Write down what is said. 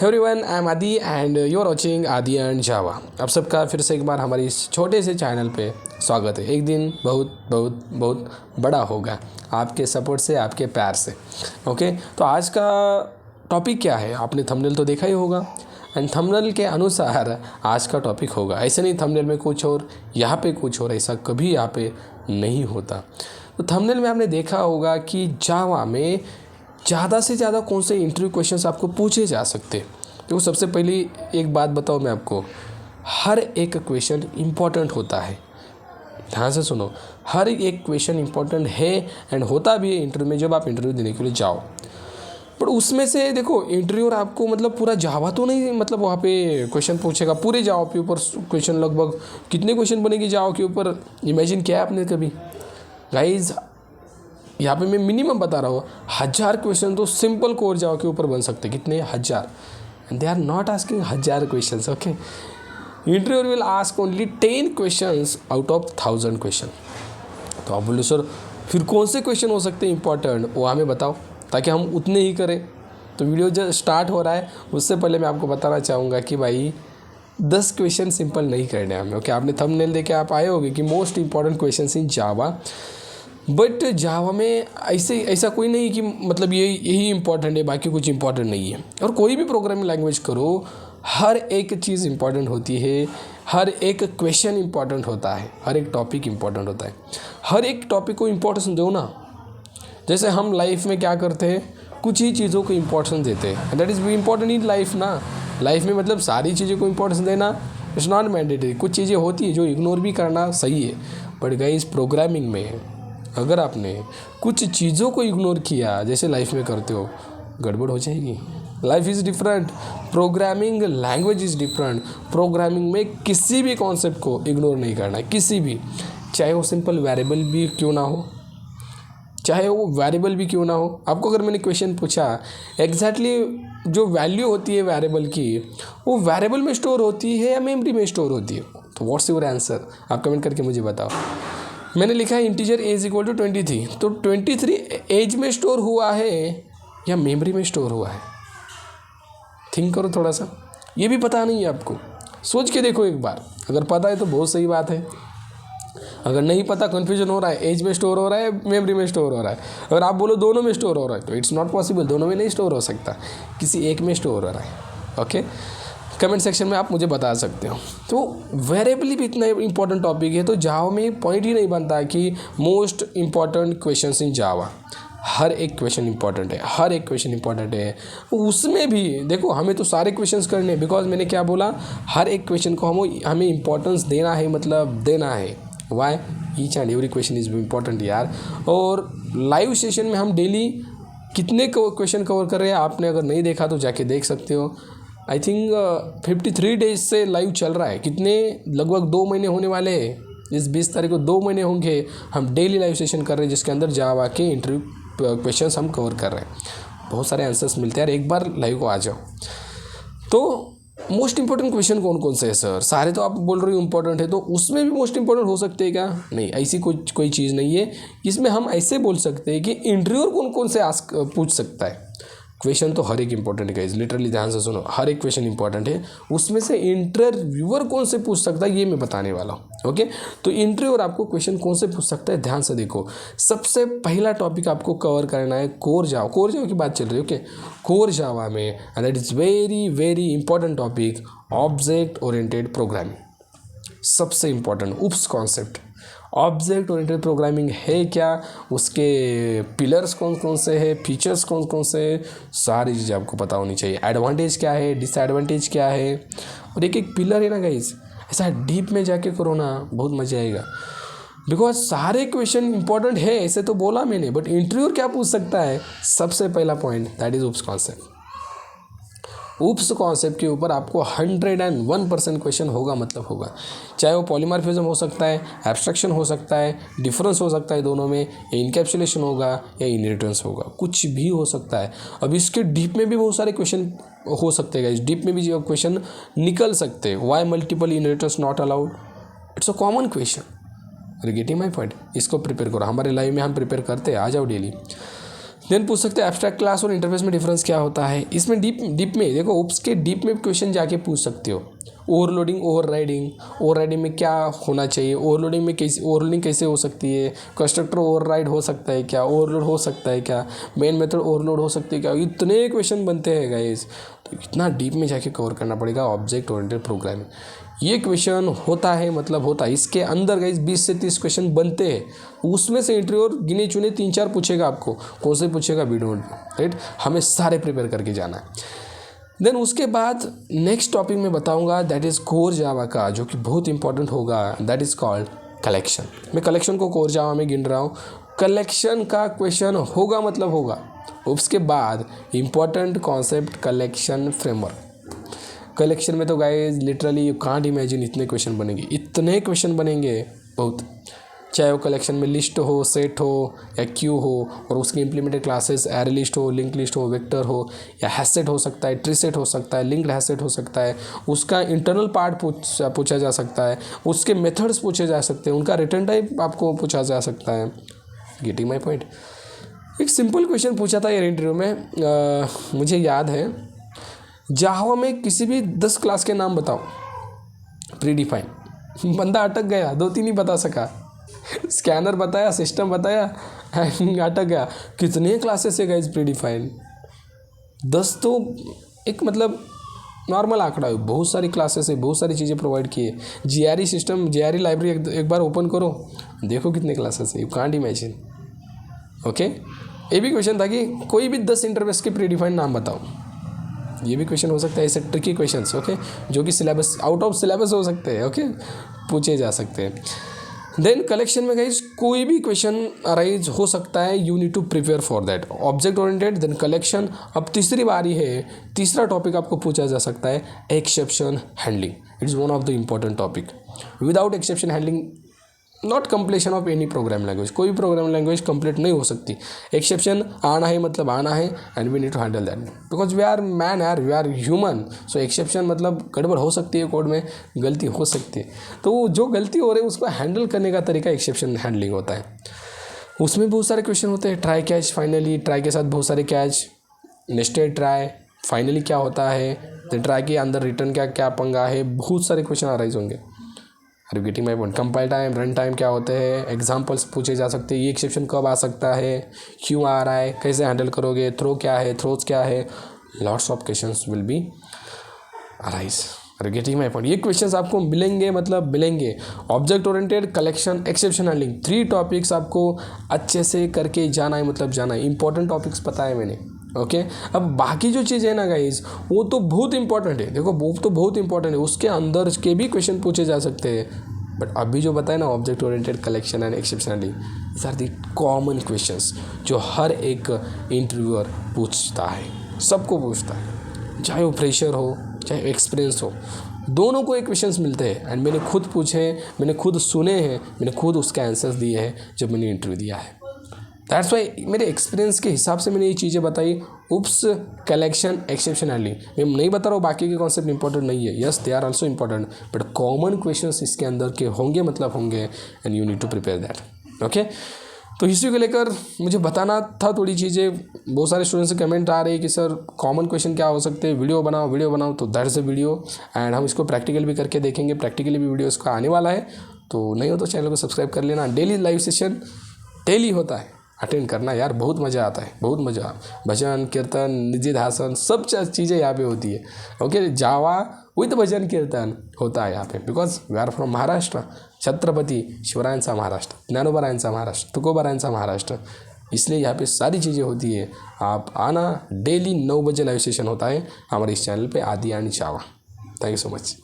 Everyone, I am आदि and you are watching आदि and जावा। आप सबका फिर से एक बार हमारे इस छोटे से चैनल पे स्वागत है। एक दिन बहुत बहुत बहुत बड़ा होगा आपके सपोर्ट से, आपके प्यार से। ओके, तो आज का टॉपिक क्या है? आपने थंबनेल तो देखा ही होगा एंड थंबनेल के अनुसार आज का टॉपिक होगा। ऐसे नहीं थंबनेल में कुछ और यहाँ पे कुछ और, ऐसा कभी यहाँ पे नहीं होता। तो थंबनेल में आपने देखा होगा कि जावा में ज़्यादा से ज़्यादा कौन से इंटरव्यू क्वेश्चंस आपको पूछे जा सकते। तो सबसे पहली एक बात बताओ मैं आपको, हर एक क्वेश्चन इम्पॉर्टेंट होता है। ध्यान से सुनो, हर एक क्वेश्चन इम्पॉर्टेंट है एंड होता भी है इंटरव्यू में, जब आप इंटरव्यू देने के लिए जाओ। पर उसमें से देखो, इंटरव्यूअर आपको मतलब पूरा जावा तो नहीं, मतलब वहाँ पे क्वेश्चन पूछेगा पूरे जावा के ऊपर क्वेश्चन। लगभग कितने क्वेश्चन बनेगी जावा के ऊपर, इमेजिन किया है आपने कभी? गाइज यहाँ पे मैं मिनिमम बता रहा हूँ, 1000 क्वेश्चन तो सिंपल कोर जावा के ऊपर बन सकते। कितने? 1000। And they are not asking 1000 questions. Okay, interviewer will ask only 10 questions out of 1000 question. तो आप बोलो सर फिर कौन से क्वेश्चन हो सकते हैं इंपॉर्टेंट, वो हमें बताओ ताकि हम उतने ही करें। तो वीडियो जो स्टार्ट हो रहा है उससे पहले मैं आपको बताना चाहूँगा कि भाई 10 क्वेश्चन सिंपल नहीं करने हमें। ओके, आपने थंबनेल देके आप आए होंगे कि most important question in Java, but Java में ऐसा कोई नहीं कि मतलब यही इंपॉर्टेंट है, बाकी कुछ इंपॉर्टेंट नहीं है। और कोई भी प्रोग्रामिंग लैंग्वेज करो, हर एक चीज़ इंपॉर्टेंट होती है, हर एक क्वेश्चन इंपॉर्टेंट होता है, हर एक टॉपिक इंपॉर्टेंट होता है। हर एक टॉपिक को इंपॉर्टेंस दो ना। जैसे हम लाइफ में क्या करते हैं, कुछ ही चीज़ों को इंपॉर्टेंस देते हैं, that is important in life ना। लाइफ में मतलब सारी चीज़ों को इंपॉर्टेंस देना इट्स नॉट मैंडेटरी। कुछ चीज़ें होती है जो इग्नोर भी करना सही है, बट गाइस प्रोग्रामिंग में अगर आपने कुछ चीज़ों को इग्नोर किया, जैसे लाइफ में करते हो, गड़बड़ हो जाएगी। Life is different, programming language is different. Programming में किसी भी कॉन्सेप्ट को इग्नोर नहीं करना है, किसी भी, चाहे वो सिंपल वेरिएबल भी क्यों ना हो, चाहे वो वेरिएबल भी क्यों ना हो। आपको अगर मैंने क्वेश्चन पूछा, एग्जैक्टली जो वैल्यू होती है वेरिएबल की, वो वेरिएबल में स्टोर होती है या मेमोरी में स्टोर होती है? तो व्हाट्स योर आंसर? आप कमेंट करके मुझे बताओ। मैंने लिखा है इंटीजर एज इक्वल टू 23, तो 23 एज में स्टोर हुआ है या मेमोरी में स्टोर हुआ है? थिंक करो थोड़ा सा। ये भी पता नहीं है आपको, सोच के देखो एक बार। अगर पता है तो बहुत सही बात है, अगर नहीं पता, कन्फ्यूजन हो रहा है, एज में स्टोर हो रहा है, मेमोरी में स्टोर हो रहा है, अगर आप बोलो दोनों में स्टोर हो रहा है, तो इट्स नॉट पॉसिबल। दोनों में नहीं स्टोर हो सकता, किसी एक में स्टोर हो रहा है। ओके, कमेंट सेक्शन में आप मुझे बता सकते हो। तो वेरिएबल भी इतना इंपॉर्टेंट टॉपिक है, तो जावा में पॉइंट ही नहीं बनता कि मोस्ट इंपॉर्टेंट क्वेश्चंस इन जावा। हर एक क्वेश्चन इंपॉर्टेंट है, हर एक क्वेश्चन इंपॉर्टेंट है। उसमें भी देखो, हमें तो सारे क्वेश्चंस करने हैं, बिकॉज मैंने क्या बोला, हर एक क्वेश्चन को हमें इंपॉर्टेंस देना है, मतलब देना है। Why? Each and every question is important यार। और लाइव सेशन में हम डेली कितने क्वेश्चन कवर कर रहे हैं, आपने अगर नहीं देखा तो जाके देख सकते हो। आई थिंक 53 डेज से लाइव चल रहा है। कितने? लगभग 2 महीने होने वाले हैं। इस 20 तारीख को 2 महीने होंगे हम डेली लाइव सेशन कर रहे हैं, जिसके अंदर जावा के इंटरव्यू क्वेश्चंस हम कवर कर रहे हैं। बहुत सारे आंसर्स मिलते हैं यार, एक बार लाइव को आ जाओ। तो मोस्ट इंपॉर्टेंट क्वेश्चन कौन कौन से है सर? सारे तो आप बोल रहे हो इंपॉर्टेंट है, तो उसमें भी मोस्ट इंपॉर्टेंट हो सकते हैं क्या? नहीं, ऐसी कोई चीज़ नहीं है। इसमें हम ऐसे बोल सकते हैं कि इंटरव्यूअर कौन कौन से पूछ सकता है। क्वेश्चन तो हर एक इंपॉर्टेंट है, लिटरली ध्यान से सुनो, हर एक क्वेश्चन इंपॉर्टेंट है। उसमें से इंटरव्यूअर कौन से पूछ सकता है ये मैं बताने वाला हूँ। ओके, तो इंटरव्यूअर आपको क्वेश्चन कौन से पूछ सकता है, ध्यान से देखो। सबसे पहला टॉपिक आपको कवर करना है कोर जावा। कोर जावा की बात चल रही है। ओके, कोर जावा में, and that is very very important topic, object oriented programming. सबसे इंपॉर्टेंट उप्स कॉन्सेप्ट। ऑब्जेक्ट ओरिएंटेड प्रोग्रामिंग है क्या, उसके पिलर्स कौन कौन से हैं, फीचर्स कौन कौन से हैं, सारी चीज़ें आपको पता होनी चाहिए। एडवांटेज क्या है, डिसएडवांटेज क्या है, और एक एक पिलर है ना गाइस, ऐसा डीप में जाके करो ना, बहुत मज़ा आएगा। बिकॉज सारे क्वेश्चन इंपॉर्टेंट है, ऐसे तो बोला मैंने, बट इंटरव्यूअर क्या पूछ सकता है? सबसे पहला point that is oops concept. Oops concept के ऊपर आपको 101% क्वेश्चन होगा, मतलब होगा। चाहे वो पॉलीमॉर्फिज्म हो सकता है, एब्स्ट्रैक्शन हो सकता है, डिफरेंस हो सकता है दोनों में, या इनकैप्सुलेशन होगा या इनहेरिटेंस होगा, कुछ भी हो सकता है। अब इसके डीप में भी बहुत सारे क्वेश्चन हो सकते हैं, इस डीप में भी क्वेश्चन निकल सकते हैं। Why multiple inheritance not allowed? It's a common question. Getting my point? इसको प्रिपेयर करो, हमारे लाइव में हम प्रिपेयर करते हैं, आ जाओ डेली। देन पूछ सकते हैं एब्स्ट्रैक्ट क्लास और इंटरफेस में डिफरेंस क्या होता है। इसमें डीप में देखो, ओप्स के डीप में क्वेश्चन जाके पूछ सकते हो। ओवरलोडिंग ओवरराइडिंग में क्या होना चाहिए, ओवरलोडिंग कैसे हो सकती है, कंस्ट्रक्टर ओवरराइड हो सकता है क्या, ओवरलोड हो सकता है क्या, मेन मेथड ओवरलोड हो सकती है क्या, इतने क्वेश्चन बनते हैं गाइस। तो इतना डीप में जाके कवर करना पड़ेगा ऑब्जेक्ट ओरिएंटेड प्रोग्रामिंग। ये क्वेश्चन होता है, मतलब होता है, इसके अंदर गाइस 20 से 30 क्वेश्चन बनते हैं। उसमें से इंटरव्यूअर गिने चुने 3-4 पूछेगा आपको, कौन से पूछेगा वी डोंट नो, राइट। हमें सारे प्रिपेयर करके जाना है। देन उसके बाद नेक्स्ट टॉपिक में बताऊंगा, दैट इज़ कोर जावा का, जो कि बहुत इंपॉर्टेंट होगा, दैट इज़ कॉल्ड कलेक्शन। मैं कलेक्शन को कोर जावा में गिन रहा हूँ। कलेक्शन का क्वेश्चन होगा मतलब होगा। उसके बाद important concept collection framework. Collection में तो guys literally you can't imagine इतने क्वेश्चन बनेंगे, इतने क्वेश्चन बनेंगे बहुत। चाहे वो कलेक्शन में लिस्ट हो, सेट हो या क्यू हो, और उसकी इंप्लीमेंटेड क्लासेस एरे लिस्ट हो, लिंक लिस्ट हो, वेक्टर हो, या हैशसेट हो सकता है, ट्री सेट हो सकता है, लिंक्ड हैशसेट हो सकता है, उसका इंटरनल पार्ट पूछा जा सकता है, उसके मेथड्स पूछे जा सकते हैं, उनका रिटर्न टाइप आपको पूछा जा सकता है। Getting my point. एक सिंपल क्वेश्चन पूछा था ये इंटरव्यू में, मुझे याद है, जावा में किसी भी 10 क्लास के नाम बताओ प्रीडिफाइन। बंदा अटक गया, 2-3 ही बता सका। स्कैनर बताया, सिस्टम बताया, अटक गया। कितने क्लासेस है गाइस प्रीडिफाइन? 10 तो एक मतलब नॉर्मल आंकड़ा है। बहुत सारी क्लासेस है, बहुत सारी चीज़ें प्रोवाइड की है। जीआरई सिस्टम, जीआरई लाइब्रेरी एक बार ओपन करो, देखो कितने क्लासेस है, यू कांट इमेजिन। ओके, ये भी क्वेश्चन था कि कोई भी 10 इंटरफेस के प्रीडिफाइंड नाम बताओ। ये भी क्वेश्चन हो सकता है, ऐसे ट्रिकी क्वेश्चंस, ओके, जो कि सिलेबस आउट ऑफ सिलेबस हो सकते हैं, ओके, पूछे जा सकते हैं। देन कलेक्शन में गाइस कोई भी क्वेश्चन अराइज हो सकता है, you need to prepare for that. Object oriented, then collection. अब तीसरी बारी है, तीसरा टॉपिक आपको पूछा जा सकता है exception handling. It is one of the important topic. Without exception handling not completion of any programme language, कोई भी प्रोग्राम लैंग्वेज कंप्लीट नहीं हो सकती। एक्सेप्शन आना है मतलब आना है, and we need to handle that because we are man यार, we are human. So exception मतलब गड़बड़ हो सकती है, कोड में गलती हो सकती है, तो जो गलती हो रही है उसको हैंडल करने का तरीका एक्सेप्शन हैंडलिंग होता है। उसमें बहुत सारे क्वेश्चन होते हैं। ट्राई कैच, फाइनली ट्राई के साथ बहुत सारे कैच, नेस्टेड ट्राई, फाइनली क्या होता है, देन ट्राई के अंदर रिटर्न क्या क्या पंगा है, बहुत सारे क्वेश्चन अराइज होंगे। Are you getting my point? Compile time, run time क्या होते हैं, एग्जाम्पल्स पूछे जा सकते हैं, ये एक्सेप्शन कब आ सकता है, क्यों आ रहा है, कैसे हैंडल करोगे, थ्रो क्या है, थ्रोज क्या है, lots of questions will be arise. Are you getting my point? ये क्वेश्चंस आपको मिलेंगे मतलब मिलेंगे। Object oriented, collection, exception handling, 3 topics आपको अच्छे से करके जाना है, मतलब जाना है। इंपॉर्टेंट टॉपिक्स पता है मैंने, ओके। अब बाकी जो चीज़ है ना गाइज, वो तो बहुत इंपॉर्टेंट है। देखो वो तो बहुत इंपॉर्टेंट है, उसके अंदर के भी क्वेश्चन पूछे जा सकते हैं। बट अभी जो बताए ना, object oriented, collection and exception handling, this are the common questions जो हर एक इंटरव्यूअर पूछता है, सबको पूछता है, चाहे वो फ्रेशर हो चाहे एक्सपीरियंस हो, दोनों को एक क्वेश्चंस मिलते हैं। एंड मैंने खुद पूछे, मैंने खुद सुने हैं, मैंने खुद उसके आंसर्स दिए हैं जब मैंने इंटरव्यू दिया है। दैट्स वाई मेरे एक्सपीरियंस के हिसाब से मैंने ये चीज़ें बताई। उप्स, कलेक्शन, एक्सेप्शन हैंडलिंग। मैं नहीं बता रहा हूँ बाकी के कॉन्सेप्ट इंपॉर्टेंट नहीं है, yes they are also important, but common questions इसके अंदर के होंगे मतलब होंगे, and you need to prepare that, okay. तो हिस्ट्री को लेकर मुझे बताना था थोड़ी चीज़ें। बहुत सारे स्टूडेंट्स से कमेंट आ रहे हैं कि सर कॉमन क्वेश्चन क्या हो सकते हैं, वीडियो बनाओ, तो दैट्स अ वीडियो। एंड हम इसको प्रैक्टिकल भी करके देखेंगे, प्रैक्टिकली भी वीडियो इसका आने वाला है। तो नहीं हो तो चैनल को सब्सक्राइब कर लेना। डेली लाइव सेशन डेली होता है, अटेंड करना यार, बहुत मज़ा आता है, बहुत मज़ा। भजन कीर्तन, निजी ध्यान, सब चीज़ें यहाँ पे होती है, ओके। जावा विथ भजन कीर्तन होता है यहाँ पे, because we are from Maharashtra. Chhatrapati शिवरायांचा महाराष्ट्र, ज्ञानोबारायांचा महाराष्ट्र, तुकोबारायांचा महाराष्ट्र, इसलिए यहाँ पे सारी चीज़ें होती है। आप आना, डेली 9 बजे लाइव सेशन होता है हमारे इस चैनल पे आदि and Java. Thank you so much.